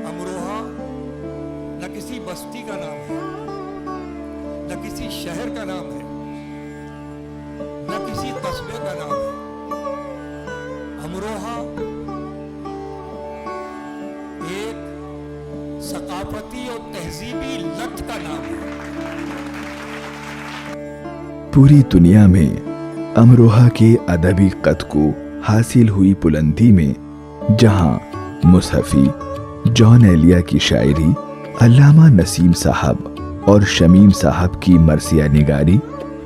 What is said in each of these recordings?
امروہہ نہ کسی بستی کا نام ہے، نہ کسی شہر کا نام ہے، نہ کسی قصبے کا نام ہے۔ امروہہ ایک ثقافتی اور تہذیبی لت کا نام ہے۔ پوری دنیا میں امروہہ کے ادبی قد کو حاصل ہوئی بلندی میں جہاں مصحفی جان ایلیا کی شاعری، علامہ نسیم صاحب اور شمیم صاحب کی مرثیہ نگاری،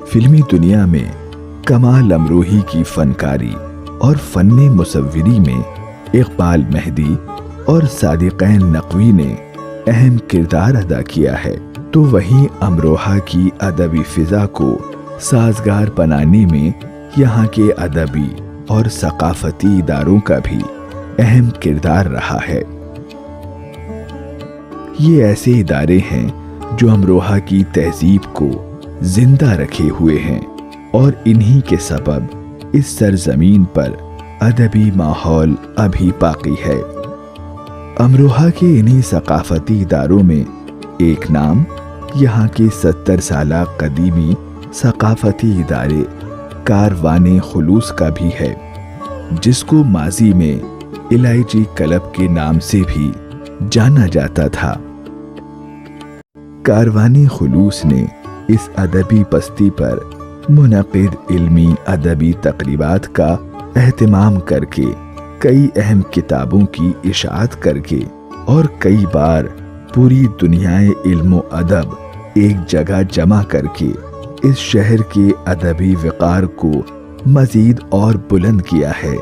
فلمی دنیا میں کمال امروہی کی فنکاری اور فن مصوری میں اقبال مہدی اور صادقین نقوی نے اہم کردار ادا کیا ہے، تو وہیں امروہہ کی ادبی فضا کو سازگار بنانے میں یہاں کے ادبی اور ثقافتی اداروں کا بھی اہم کردار رہا ہے۔ یہ ایسے ادارے ہیں جو امروہہ کی تہذیب کو زندہ رکھے ہوئے ہیں اور انہی کے سبب اس سرزمین پر ادبی ماحول ابھی باقی ہے۔ امروہہ کے انہی ثقافتی اداروں میں ایک نام یہاں کے 70 سالہ قدیمی ثقافتی ادارے کاروان خلوص کا بھی ہے، جس کو ماضی میں الائچی کلب کے نام سے بھی جانا جاتا تھا۔ کاروان خلوص نے اس ادبی بستی پر منعقد علمی ادبی تقریبات کا اہتمام کر کے، کئی اہم کتابوں کی اشاعت کر کے اور کئی بار پوری دنیائے علم و ادب ایک جگہ جمع کر کے اس شہر کے ادبی وقار کو مزید اور بلند کیا ہے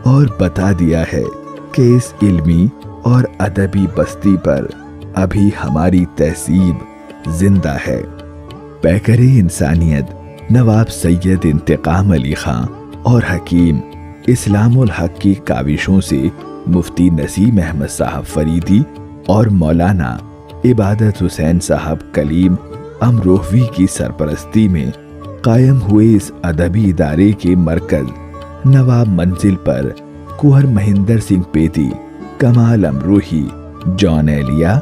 اور بتا دیا ہے کہ اس علمی اور ادبی بستی پر ابھی ہماری تہذیب زندہ ہے۔ پیکر انسانیت نواب سید انتقام علی خان اور حکیم اسلام الحق کی کاوشوں سے مفتی نسیم احمد صاحب فریدی اور مولانا عبادت حسین صاحب کلیم امروہوی کی سرپرستی میں قائم ہوئے اس ادبی ادارے کے مرکز نواب منزل پر کوہر مہندر سنگھ پیتی، کمال امروہی، جان ایلیا،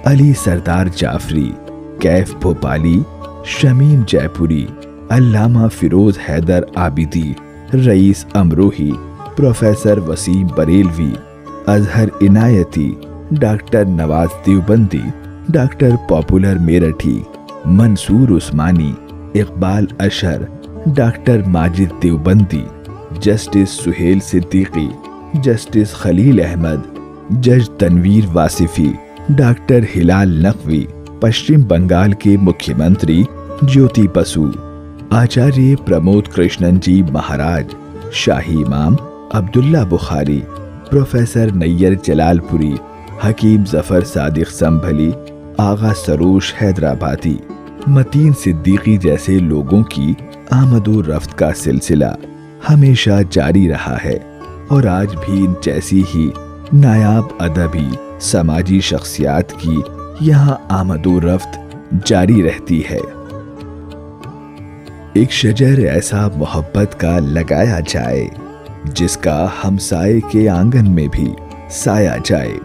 علی سردار جعفری، کیف Bhopali, Shamim Jai Puri, Allama Feroz Haider Abidi, Rais Amrohi, professor Waseem Barelvi, Azhar Inayati, doctor Nawaz Deobandi, doctor Popular Meerthi, Mansoor Usmani, Iqbal Ashhar, doctor Majid Deobandi, justice Sohail Siddiqui, justice Khalil Ahmad, جج تنویر واصفی، ڈاکٹر ہلال نقوی، پشچم بنگال کے مکھیہ منتری جیوتی بسو، آچاریہ پرمود کرشنن جی مہاراج، شاہی امام عبداللہ بخاری، پروفیسر نیر جلال پوری، حکیم ظفر صادق سنبھلی، آغا سروش حیدرآبادی، متین صدیقی جیسے لوگوں کی آمد و رفت کا سلسلہ ہمیشہ جاری رہا ہے اور آج بھی ان جیسی ہی نایاب ادبی سماجی شخصیات کی یہاں آمد و رفت جاری رہتی ہے۔ ایک شجر ایسا محبت کا لگایا جائے جس کا ہمسائے کے آنگن میں بھی سایہ جائے۔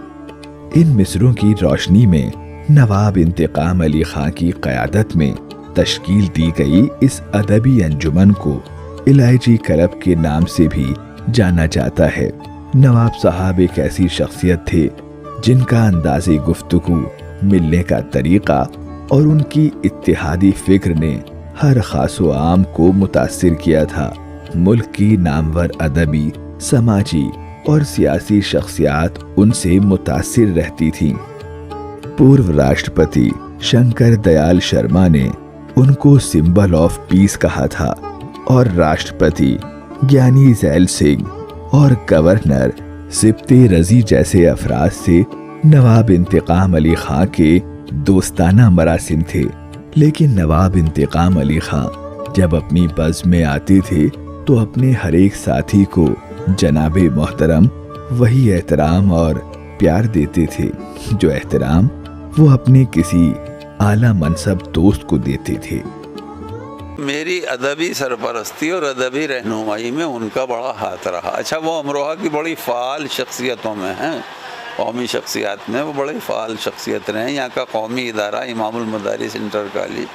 ان مصروں کی روشنی میں نواب انتقام علی خان کی قیادت میں تشکیل دی گئی اس ادبی انجمن کو الائچی کلب کے نام سے بھی جانا جاتا ہے۔ نواب صاحب ایک ایسی شخصیت تھے جن کا انداز گفتگو، ملنے کا طریقہ اور ان کی اتحادی فکر نے ہر خاص و عام کو متاثر کیا تھا۔ ملک کی نامور ادبی، سماجی اور سیاسی شخصیات ان سے متاثر رہتی تھیں۔ پورو راشٹرپتی شنکر دیال شرما نے ان کو سمبل آف پیس کہا تھا اور راشٹرپتی گیانی زیل سنگھ اور گورنر سپتے رضی جیسے افراد سے نواب انتقام علی خان کے دوستانہ مراسم تھے۔ لیکن نواب انتقام علی خان جب اپنی بزم میں آتے تھے تو اپنے ہر ایک ساتھی کو جناب محترم وہی احترام اور پیار دیتے تھے جو احترام وہ اپنے کسی اعلیٰ منصب دوست کو دیتے تھے۔ میری ادبی سرپرستی اور ادبی رہنمائی میں ان کا بڑا ہاتھ رہا۔ اچھا، وہ امروہہ کی بڑی فعال شخصیتوں میں ہیں قومی شخصیات میں وہ بڑے فعال شخصیت رہے ہیں. یہاں کا قومی ادارہ امام المدارس انٹر کالج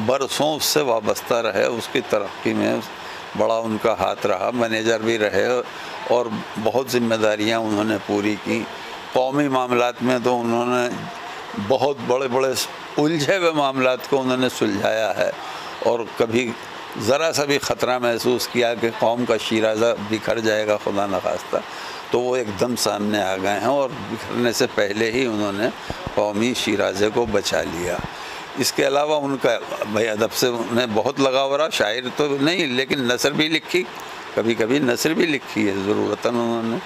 برسوں اس سے وابستہ رہے، اس کی ترقی میں بڑا ان کا ہاتھ رہا. مینیجر بھی رہے اور بہت ذمہ داریاں انہوں نے پوری کی. قومی معاملات میں تو انہوں نے بہت بڑے بڑے الجھے ہوئے معاملات کو انہوں نے سلجھایا ہے، اور کبھی ذرا سا بھی خطرہ محسوس کیا کہ قوم کا شیرازہ بکھر جائے گا خدا نخواستہ، تو وہ ایک دم سامنے آ گئے ہیں اور بکھرنے سے پہلے ہی انہوں نے قومی شیرازے کو بچا لیا. اس کے علاوہ ان کا بھائی ادب سے انہیں بہت لگاؤ رہا. شاعر تو نہیں لیکن نثر بھی لکھی، کبھی کبھی نثر بھی لکھی ہے، ضرورتاً انہوں نے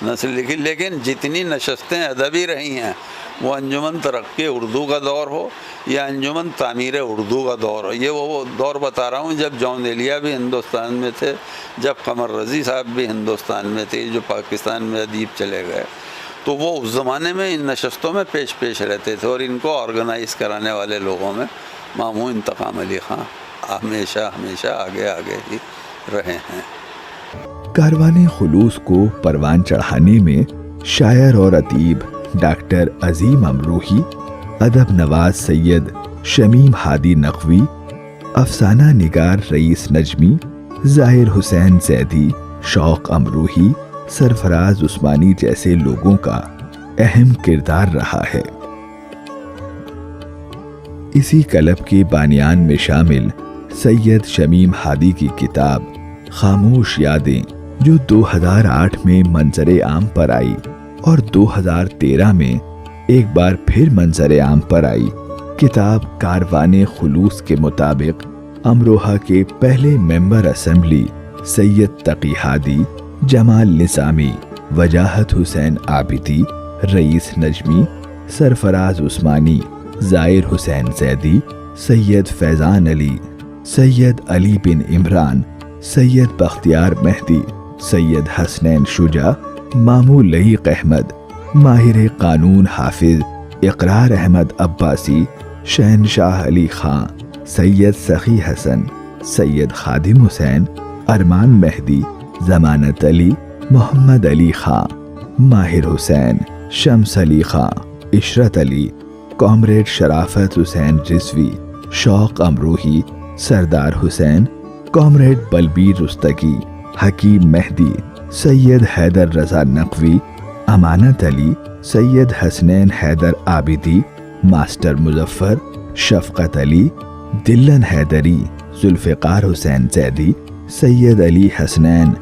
نثر لکھی. لیکن جتنی نشستیں ادبی رہی ہیں وہ انجمن ترقی اردو کا دور ہو یا انجمن تعمیر اردو کا دور ہو. یہ وہ دور بتا رہا ہوں جب جون ایلیا بھی ہندوستان میں تھے، جب قمر رضی صاحب بھی ہندوستان میں تھے جو پاکستان میں ادیب چلے گئے. تو وہ اس زمانے میں ان نشستوں میں پیش رہتے تھے، اور ان کو آرگنائز کرانے والے لوگوں میں ماموں انتقام علی خان ہمیشہ آگے ہی رہے ہیں. کاروان خلوص کو پروان چڑھانے میں شاعر اور ادیب ڈاکٹر عظیم امروہی، ادب نواز سید شمیم ہادی نقوی، افسانہ نگار رئیس نجمی، ظاہر حسین زیدی، شوق امروہی، سرفراز عثمانی جیسے لوگوں کا اہم کردار رہا ہے. اسی کلب کے بانیان میں شامل سید شمیم ہادی کی کتاب خاموش یادیں، جو 2008 میں منظر عام پر آئی اور 2013 میں ایک بار پھر منظر عام پر آئی. کتاب کاروان خلوص کے مطابق امروہہ کے پہلے ممبر اسمبلی سید تقی ہادی، جمال نظامی، وجاہت حسین عابدی، رئیس نجمی، سرفراز عثمانی، ظاہر حسین زیدی، سید فیضان علی، سید علی بن عمران، سید بختیار مہدی، سید حسنین شجاع، مامو لعیق احمد، ماہر قانون حافظ اقرار احمد عباسی، شہنشاہ علی خان، سید سخی حسن، سید خادم حسین، ارمان مہدی، ضمانت علی، محمد علی خان، ماہر حسین، شمس علی خان، عشرت علی، کامریڈ شرافت حسین رضوی، شوق امروہی، سردار حسین، کامریڈ بلبیر رستگی، حکیم مہدی، سید حیدر رضا نقوی، امانت علی، سید حسنین حیدر عابدی، ماسٹر مظفر، شفقت علی، دلن حیدری، ذوالفقار حسین زیدی، سید علی حسنین،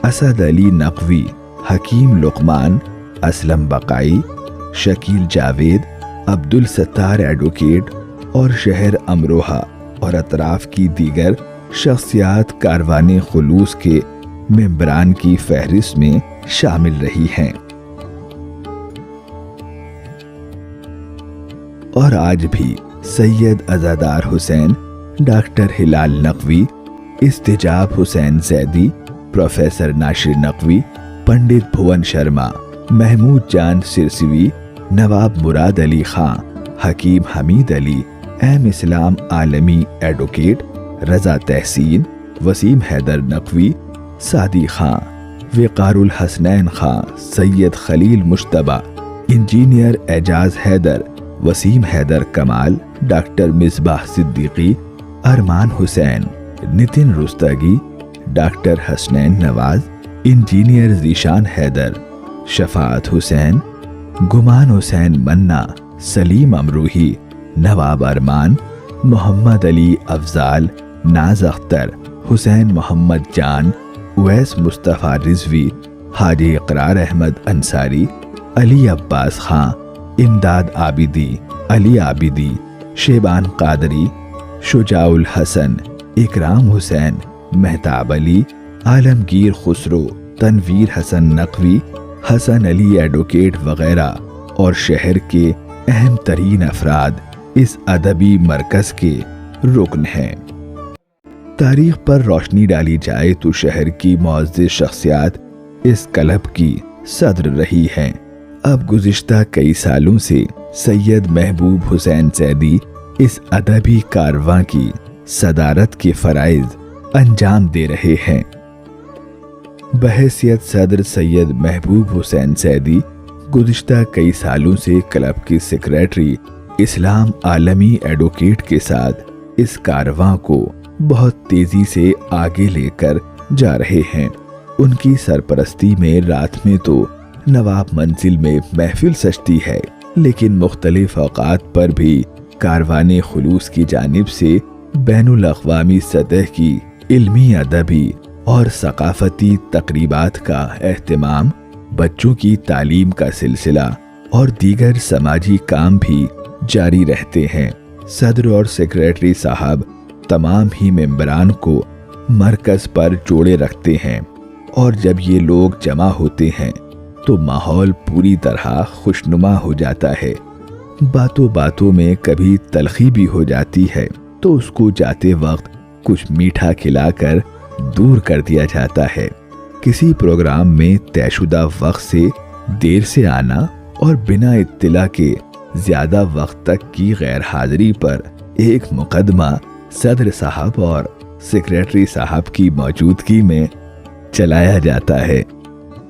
اسد علی نقوی، حکیم لقمان، اسلم بقائی، شکیل جاوید، عبدالستار ایڈوکیٹ اور شہر امروہہ اور اطراف کی دیگر شخصیات کاروان خلوص کے ممبران کی فہرست میں شامل رہی ہیں. اور آج بھی سید عزادار حسین، ڈاکٹر ہلال نقوی، استجاب حسین زیدی، پروفیسر ناشر نقوی، پنڈت بھون شرما، محمود جان سرسوی، نواب مراد علی خان، حکیم حمید علی، اہم اسلام عالمی ایڈوکیٹ، رضا تحسین، وسیم حیدر نقوی، سعدی خان، وقار الحسنین خان، سید خلیل مشتبہ، انجینئر اعجاز حیدر، وسیم حیدر کمال، ڈاکٹر مصباح صدیقی، ارمان حسین، نتن رستگی، ڈاکٹر حسنین نواز، انجینئر ذیشان حیدر، شفاعت حسین، گمان حسین منا، سلیم امروہی، نواب ارمان، محمد علی افضال، ناز اختر، حسین محمد جان، اویس مصطفیٰ رضوی، حاجی اقرار احمد انصاری، علی عباس خان، امداد عابدی، علی عابدی، شیبان قادری، شجاع الحسن، اکرام حسین، مہتاب علی، عالمگیر خسرو، تنویر حسن نقوی، حسن علی ایڈوکیٹ وغیرہ اور شہر کے اہم ترین افراد اس ادبی مرکز کے رکن ہیں. تاریخ پر روشنی ڈالی جائے تو شہر کی معزز شخصیات اس کلب کی صدر رہی ہیں. اب گزشتہ کئی سالوں سے سید محبوب حسین زیدی اس ادبی کارواں کی صدارت کے فرائض انجام دے رہے ہیں. بحیثیت صدر سید محبوب حسین زیدی गुज़िश्ता कई सालों से क्लब की सेक्रेटरी इस्लाम आलमी एडवोकेट के साथ इस कारवां को बहुत तेजी से आगे लेकर जा रहे हैं। उनकी सरपरस्ती में रात में तो नवाब मंजिल में महफिल सजती है, लेकिन मुख्तलिफ औकात पर भी कारवाने खुलूस की जानिब से बैनुल अक़वामी सतह की इल्मी, अदबी और सकाफती तकरीबात का एहतमाम, बच्चों की तालीम का सिलसिला और दीगर समाजी काम भी जारी रहते हैं। सदर और सेक्रेटरी साहब तमाम ही मेंबरान को मरकज़ पर जोड़े रखते हैं, और जब ये लोग जमा होते हैं तो माहौल पूरी तरह खुशनुमा हो जाता है। बातों बातों में कभी तलखी भी हो जाती है तो उसको जाते वक्त कुछ मीठा खिलाकर दूर कर दिया जाता है। किसी प्रोग्राम में तयशुदा वक्त से देर से आना और बिना इत्तिला के ज्यादा वक्त तक की गैर हाजिरी पर एक मुकदमा सदर साहब और सेक्रेटरी साहब की मौजूदगी में चलाया जाता है,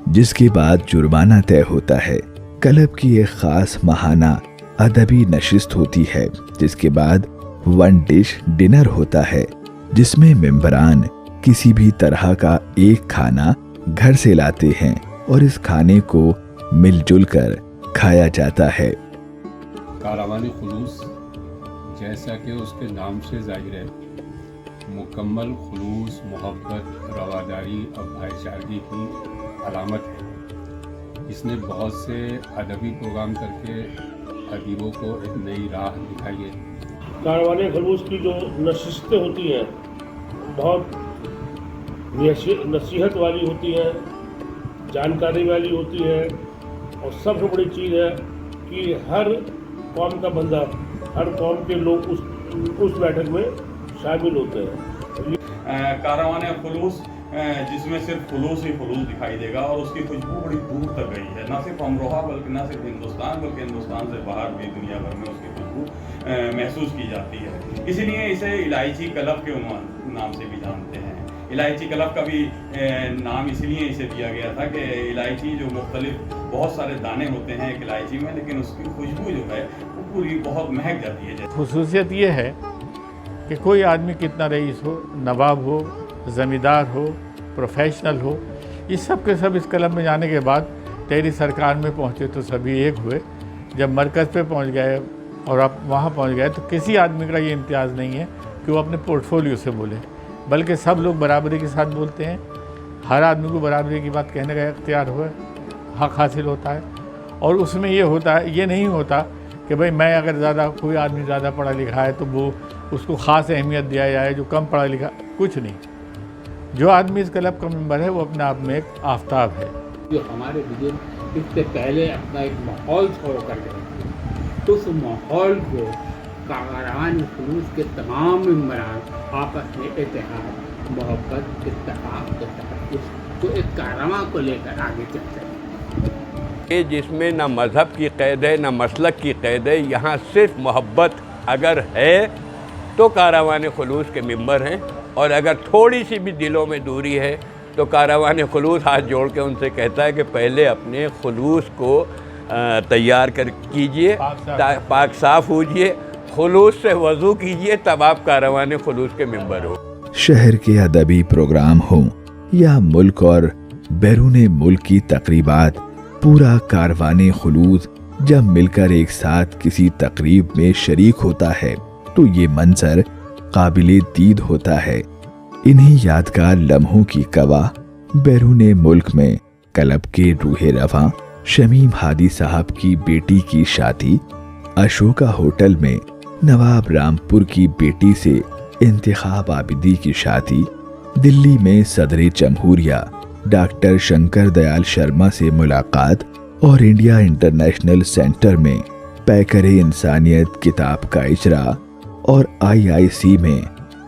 जिसके बाद जुर्माना तय होता है। क्लब की एक खास माहाना अदबी नशिस्त होती है, जिसके बाद वन डिश डिनर होता है, जिसमें मेंबरान किसी भी तरह का एक खाना घर से लाते हैं और इस खाने को मिलजुल कर खाया जाता है। कारवाने खुलूस जैसा कि उसके नाम से जाहिर है, मुकम्मल खुलूस, मोहब्बत, रवादारी और भाईचारगी की अलामत है। इसने बहुत से अदबी प्रोग्राम करके अदीबों को एक नई राह दिखाई है। कारवाने खलूस की जो नशिस्तें होती हैं बहुत नसीहत वाली होती हैं, जानकारी वाली होती है, और सबसे बड़ी चीज़ है कि हर कौम का बंदा, हर कौम के लोग उस बैठक में शामिल होते हैं। कारवाने खुलूस जिसमें सिर्फ खुलूस ही खुलूस दिखाई देगा और उसकी खुशबू बड़ी दूर तक गई है, ना सिर्फ अमरोहा बल्कि ना सिर्फ हिंदुस्तान बल्कि हिंदुस्तान से बाहर भी दुनिया भर में उसकी खुशबू महसूस की जाती है। इसीलिए इसे इलायची क्लब के नाम से भी जानते हैं। इलायची क्लब का भी नाम इसलिए इसे दिया गया था कि इलायची जो मुख्तलिफ बहुत सारे दाने होते हैं एक इलायची में, लेकिन उसकी खुशबू जो है वो पूरी बहुत महक जाती है। खुसूसियत ये है कि कोई आदमी कितना रईस हो, नवाब हो, ज़मींदार हो, प्रोफेशनल हो, ये सब के सब इस क्लब में जाने के बाद तेरी सरकार में पहुँचे तो सभी एक हुए। जब मरकज़ पे पहुँच गए और आप वहाँ पहुँच गए तो किसी आदमी का ये इम्तियाज़ नहीं है कि वो अपने पोर्टफोलियो से बोले, बल्कि सब लोग बराबरी के साथ बोलते हैं। हर आदमी को बराबरी की बात कहने का इख्तियार हुआ, हक हासिल होता है। और उसमें ये होता है, ये नहीं होता कि भाई मैं अगर ज़्यादा कोई आदमी ज़्यादा पढ़ा लिखा है तो वो उसको ख़ास अहमियत दिया जाए, जो कम पढ़ा लिखा, कुछ नहीं। जो आदमी इस क्लब का मेंबर है वो अपने आप में एक आफताब है। जो हमारे बुजुर्ग इससे पहले अपना एक माहौल छोड़ कर गए, तो उस माहौल को कारवाने खुलूस के तमाम मेंबरान आपस में इत्तेहाद, मोहब्बत, इत्तेफाक के तहत तो एक कारवां को लेकर आगे चलते हैं। जिसमें ना मज़हब की क़ैद है ना मसलक की क़ैद है, यहाँ सिर्फ मोहब्बत अगर है तो कारवाने खुलूस के मेंबर हैं, और अगर थोड़ी सी भी दिलों में दूरी है तो कारवाने खुलूस हाथ जोड़ के उनसे कहता है कि पहले अपने खुलूस को तैयार कर कीजिए, पाक साफ़ होइए, खुलूस से वज़ू कीजिए, तब आप कारवाने खुलूस के मेंबर हो। शहर के अदबी प्रोग्राम हों या मुल्क और बैरूने मुल्क की तकरीबात, पूरा कारवाने खुलूस जब मिलकर एक साथ किसी तकरीब में शरीक होता है तो ये मंजर काबिले दीद होता है। इन्हीं यादगार लम्हों की गवाह बैरूने मुल्क में क्लब के रूहे रवां शमीम हादी साहब की बेटी की शादी, अशोका होटल में नवाब रामपुर की बेटी से इंतखाब आबिदी की शादी, दिल्ली में सदर जमहूरिया डॉक्टर शंकर दयाल शर्मा से मुलाकात और इंडिया इंटरनेशनल सेंटर में पैकर इंसानियत किताब का इजरा और IIC में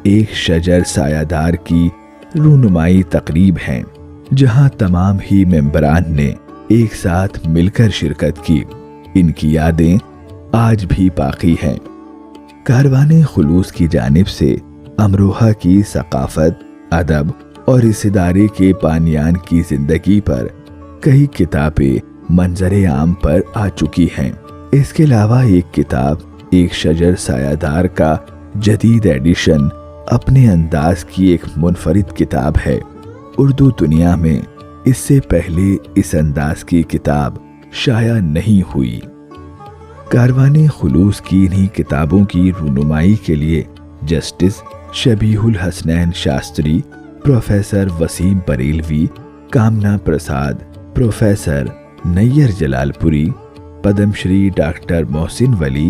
एक शजर सायादार की रूनुमाई तकरीब हैं, जहां तमाम ही मेंबरान ने एक साथ मिलकर शिरकत की। इनकी यादें आज भी बाकी हैं। कारवाने खुलूस की जानिब से अमरोहा की सकाफत, अदब और इस इदारे के बानियान की जिंदगी पर कई किताबें मंजरे आम पर आ चुकी हैं। इसके अलावा एक किताब एक शजर सायादार का जदीद एडिशन अपने अंदाज की एक मुनफरिद किताब है। उर्दू दुनिया में इससे पहले इस अंदाज की किताब शाया नहीं हुई। कारवाने खुलूस की इन्हीं किताबों की रूनुमाई के लिए justice Shabihul Hasnain Shastri, professor Waseem Barelvi, Kamna Prasad, professor Naiyar Jalalpuri, Padmashri doctor Mohsin Wali,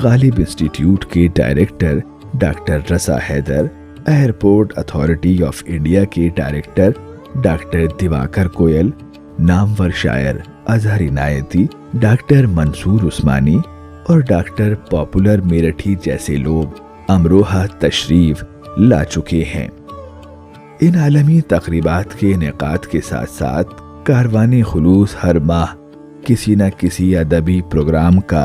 Ghalib institute के director doctor Raza Haider, airport authority of India के डायरेक्टर डॉक्टर दिवाकर कोयल, नामवर शायर अजहर इनायती, डॉक्टर मंसूर उस्मानी और डॉक्टर पॉपुलर मेरठी जैसे लोग अमरोहा तशरीफ ला चुके हैं। इन आलमी तकरीबात के इनेकाद के साथ साथ कारवाने खुलूस हर माह किसी न किसी अदबी प्रोग्राम का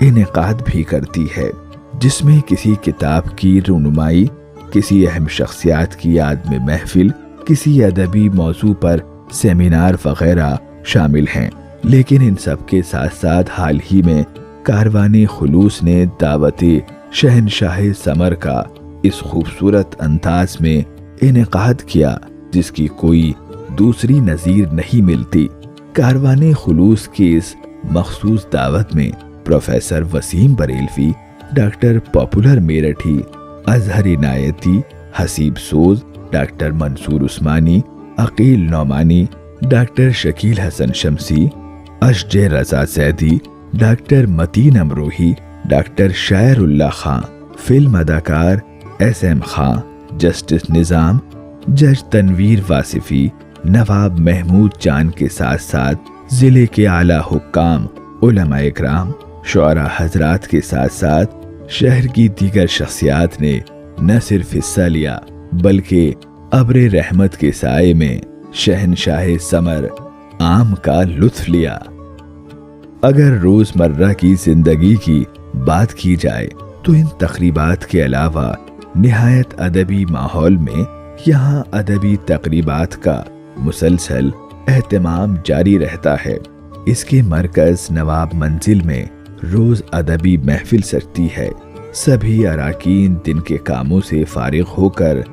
इनेकाद भी करती है, जिसमें किसी किताब की रूनुमाई, किसी अहम शख्सियात की याद में महफिल, किसी अदबी मौजू पर सेमिनार वगैरह शामिल हैं। लेकिन इन सब के साथ साथ हाल ही में कारवाने खुलूस ने दावते शहनशाह समर का इस खूबसूरत अंदाज में इनेकाद किया जिसकी कोई दूसरी नज़ीर नहीं मिलती। कारवाने खुलूस की इस मखसूस दावत में professor Waseem Barelvi, doctor Popular Meerthi, Azhar Inayati, Haseeb Soz, doctor Mansoor Usmani, Aqeel Naumani, doctor Shakeel Hasan Shamsi, अशजे Raza Zaidi, doctor Mateen Amrohi, doctor Shairullah Khan, film अदाकार SM खां, जस्टिस निज़ाम, जज तनवीर वासिफी, नवाब महमूद जान के साथ साथ जिले के आला हुक्काम, उलमा इकराम, शुअरा हजरात के साथ साथ शहर की दीगर शख्सियात ने न सिर्फ हिस्सा लिया बल्कि अब्रे रहमत के साए में शहनशाह समर आम का लुत्फ लिया। अगर रोजमर्रा की जिंदगी की बात की जाए तो इन तकरीबात के अलावा निहायत अदबी माहौल में यहाँ अदबी तकरीबात का मुसलसल एहतमाम जारी रहता है। इसके मरकज नवाब मंजिल में रोज अदबी महफिल सजती है। सभी अराकीन दिन के कामों से फारिग होकर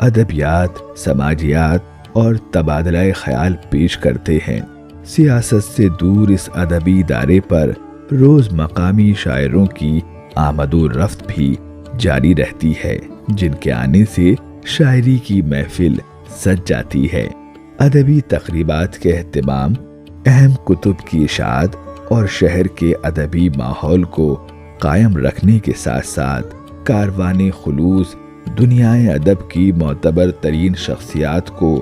अदबियात, समाजियात और तबादला ख्याल पेश करते हैं। सियासत से दूर इस अदबी इदारे पर रोज मकामी शायरों की आमदो रफ्त भी जारी रहती है, जिनके आने से शायरी की महफिल सज जाती है। अदबी तकरीबात के एहतमाम, अहम कुतुब की इशाअत और शहर के अदबी माहौल को कायम रखने के साथ साथ कारवाने खुलूस दुनियाए अदब की मोतबर तरीन शख्सियात को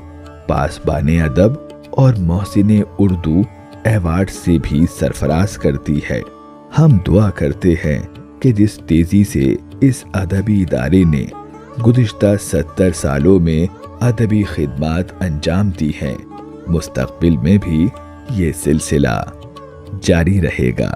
पासबाने अदब और मोहसिने उर्दू अवार्ड से भी सरफराज करती है। हम दुआ करते हैं कि जिस तेजी से इस अदबी इदारे ने गुज़िश्ता 70 सालों में अदबी खिदमात अंजाम दी हैं, मुस्तक़बिल में भी ये सिलसिला जारी रहेगा।